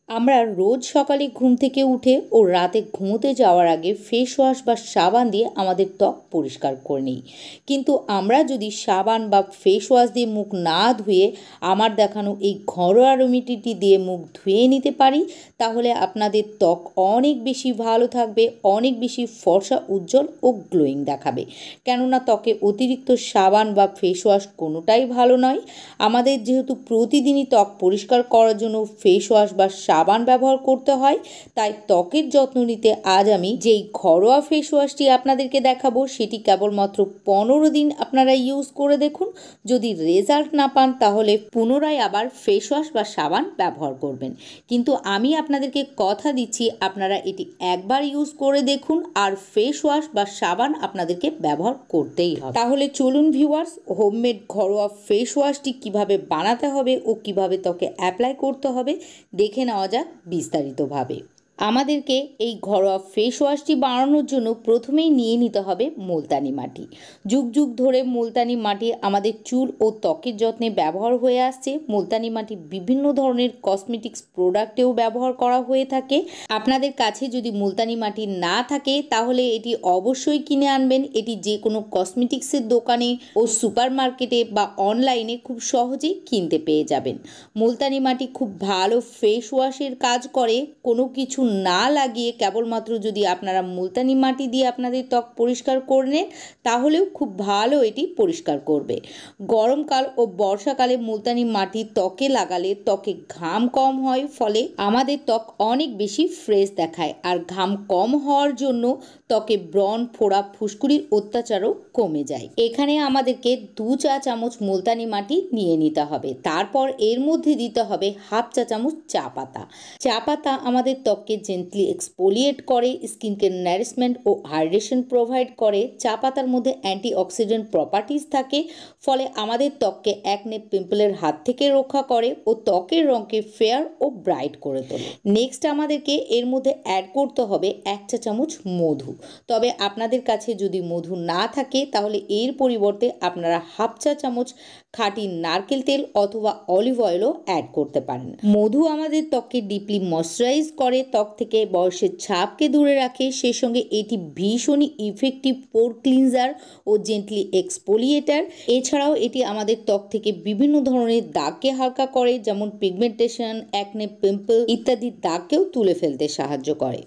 আমরা রোজ সকালে ঘুম থেকে উঠে ও রাতে ঘুমোতে যাওয়ার আগে ফেস ওয়াশ বা সাবান দিয়ে আমাদের ত্বক পরিষ্কার করে নিই। কিন্তু আমরা যদি সাবান বা ফেস ওয়াশ দিয়ে মুখ না ধুয়ে আমার দেখানো এই ঘরোয়া রেমেডিটি দিয়ে মুখ ধুয়ে নিতে পারি, তাহলে আপনাদের ত্বক অনেক বেশি ভালো থাকবে, অনেক বেশি ফর্সা, উজ্জ্বল ও গ্লোয়িং দেখাবে। কেননা ত্বকে অতিরিক্ত সাবান বা ফেস ওয়াশ কোনোটাই ভালো নয়। আমাদের যেহেতু প্রতিদিনই ত্বক পরিষ্কার করার জন্য ফেস ওয়াশ বা সাবান ব্যবহার করতে হয়, তাই ত্বকের যত্ন নিতে আজ আমি যেই ঘরোয়া ফেস ওয়াশটি আপনাদেরকে দেখাবো সেটি কেবলমাত্র 15 দিন আপনারা ইউজ করে দেখুন। যদি রেজাল্ট না পান তাহলে পুনরায় আবার ফেস ওয়াশ বা সাবান ব্যবহার করবেন। কিন্তু আমি আপনাদেরকে কথা দিচ্ছি, আপনারা এটি একবার ইউজ করে দেখুন আর ফেস ওয়াশ বা সাবান আপনাদেরকে ব্যবহার করতেই হবে। তাহলে চলুন ভিউয়ার্স, হোমমেড ঘরোয়া ফেস ওয়াশটি কিভাবে বানাতে হবে ও কিভাবে ত্বকে অ্যাপ্লাই করতে হবে দেখে নেওয়া যাক বিস্তারিতভাবে। আমাদেরকে এই ঘরোয়া ফেস ওয়াশটি বানানোর জন্য প্রথমেই নিয়ে নিতে হবে মুলতানি মাটি। যুগ যুগ ধরে মুলতানি মাটি আমাদের চুল ও ত্বকের যত্নে ব্যবহার হয়ে আসছে। মুলতানি মাটি বিভিন্ন ধরনের কসমেটিক্স প্রোডাক্টেও ব্যবহার করা হয়ে থাকে। আপনাদের কাছে যদি মুলতানি মাটি না থাকে তাহলে এটি অবশ্যই কিনে আনবেন। এটি যে কোনো কসমেটিক্সের দোকানে ও সুপার মার্কেটে বা অনলাইনে খুব সহজেই কিনতে পেয়ে যাবেন। মুলতানি মাটি খুব ভালো ফেস ওয়াশের কাজ করে। কোনো কিছু না লাগিয়ে কেবলমাত্র যদি আপনারা মুলতানি মাটি দিয়ে আপনাদের ত্বক পরিষ্কার করে নেন তাহলেও খুব ভালো এটি পরিষ্কার করবে। গরমকাল ও বর্ষাকালে মুলতানি মাটি ত্বকে লাগালে ত্বকে ঘাম কম হয়, ফলে আমাদের ত্বক অনেক বেশি ফ্রেশ দেখায়। আর ঘাম কম হওয়ার জন্য ত্বকে ব্রণ, ফোড়া, ফুসকুড়ির অত্যাচারও কমে যায়। এখানে আমাদেরকে 2 চা চামচ মুলতানি মাটি নিয়ে নিতে হবে। তারপর এর মধ্যে দিতে হবে হাফ চা চামচ চা পাতা। চা পাতা আমাদের ত্বককে জেন্টলি এক্সফোলিয়েট করে, স্কিনকে নারিশমেন্ট ও হাইড্রেশন প্রোভাইড করে। চা পাতার মধ্যে অ্যান্টিঅক্সিডেন্ট প্রপার্টিজ থাকে, ফলে আমাদের ত্বককে একনে, পিম্পলের হাত থেকে রক্ষা করে ও ত্বকের রঙকে ফেয়ার ও ব্রাইট করে তোলে। নেক্সট আমাদেরকে এর মধ্যে অ্যাড করতে হবে 1 চা চামচ মধু। তবে আপনাদের কাছে যদি মধু না থাকে তাহলে এর পরিবর্তে আপনারা হাফ চা চামচ খাঁটি নারকেল তেল অথবা অলিভ অয়েলও অ্যাড করতে পারেন। মধু আমাদের ত্বককে ডিপলি ময়শ্চারাইজ করে, ত্বক থেকে বয়সের ছাপকে দূরে রাখে। সেই সঙ্গে এটি ভীষণই ইফেক্টিভ পোর ক্লিনজার ও জেন্টলি এক্সফোলিয়েটার। এছাড়াও এটি আমাদের ত্বক থেকে বিভিন্ন ধরনের দাগকে হালকা করে, যেমন পিগমেন্টেশন, অ্যাকনে, পিম্পল ইত্যাদি দাগকেও তুলে ফেলতে সাহায্য করে।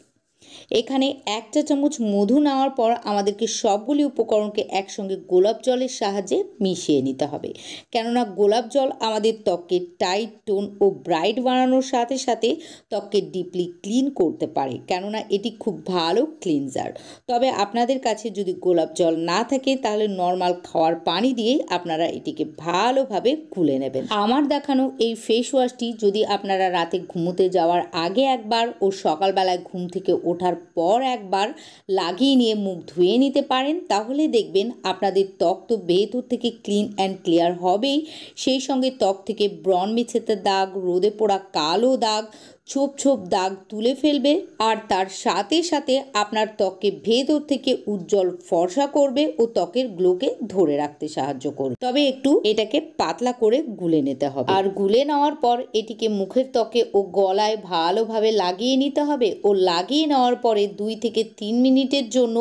এখানে 1 চা চামচ মধু নেওয়ার পর আমাদেরকে সবগুলি উপকরণকে একসঙ্গে গোলাপ জলের সাহায্যে মিশিয়ে নিতে হবে। কেননা গোলাপ জল আমাদের ত্বককে টাইট, টোন ও ব্রাইট বানানোর সাথে সাথে ত্বককে ডিপলি ক্লিন করতে পারে, কেননা এটি খুব ভালো ক্লিনজার। তবে আপনাদের কাছে যদি গোলাপ জল না থাকে তাহলে নর্মাল খাওয়ার পানি দিয়েই আপনারা এটিকে ভালোভাবে গুলে নেবেন। আমার দেখানো এই ফেস ওয়াশটি যদি আপনারা রাতে ঘুমোতে যাওয়ার আগে একবার ও সকালবেলায় ঘুম থেকে ওঠার পর একবার লাগিয়ে নিয়ে মুখ ধুয়ে নিতে পারেন, তাহলে দেখবেন আপনাদের ত্বক তো ভেতর থেকে ক্লিন অ্যান্ড ক্লিয়ার হবেই, সেই সঙ্গে ত্বক থেকে ব্রণ, মেছেতে দাগ, রোদে পোড়া কালো দাগ, ছোপ ছোপ দাগ তুলে ফেলবে। আর তার সাথে সাথে আপনার ত্বককে ভেতর থেকে উজ্জ্বল ফর্সা করবে ও ত্বকের গ্লোকে ধরে রাখতে সাহায্য করবে। তবে একটু এটাকে পাতলা করে গুলে নিতে হবে। আর গুলে নেওয়ার পর এটিকে মুখের ত্বকে ও গলায় ভালোভাবে লাগিয়ে নিতে হবে ও লাগিয়ে নেওয়ার পরে 2 থেকে 3 মিনিটের জন্য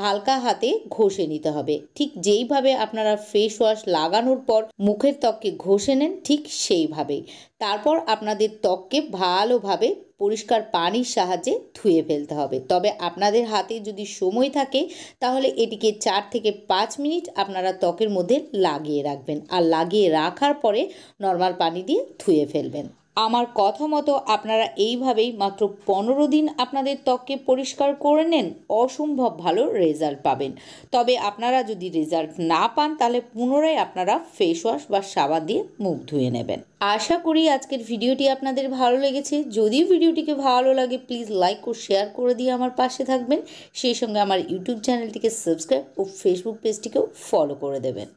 হালকা হাতে ঘষে নিতে হবে। ঠিক যেইভাবে আপনারা ফেস ওয়াশ লাগানোর পর মুখের ত্বককে ঘষে নেন ঠিক সেইভাবেই। তারপর আপনাদের ত্বককে ভালোভাবে পরিষ্কার পানির সাহায্যে ধুয়ে ফেলতে হবে। তবে আপনাদের হাতে যদি সময় থাকে তাহলে এটিকে 4 থেকে 5 মিনিট আপনারা ত্বকের মধ্যে লাগিয়ে রাখবেন, আর লাগিয়ে রাখার পরে নর্মাল পানি দিয়ে ধুয়ে ফেলবেন। আমার কথা মতো আপনারা এইভাবেই মাত্র 15 দিন আপনাদের ত্বককে পরিষ্কার করে নেন, অসম্ভব ভালো রেজাল্ট পাবেন। তবে আপনারা যদি রেজাল্ট না পান তাহলে পুনরায় আপনারা ফেস ওয়াশ বা সাবান দিয়ে মুখ ধুয়ে নেবেন। আশা করি আজকের ভিডিওটি আপনাদের ভালো লেগেছে। যদি ভিডিওটিকে ভালো লাগে প্লিজ লাইক ও শেয়ার করে দিয়ে আমার পাশে থাকবেন। সেই সঙ্গে আমার ইউটিউব চ্যানেলটিকে সাবস্ক্রাইব ও ফেসবুক পেজটিকেও ফলো করে দেবেন।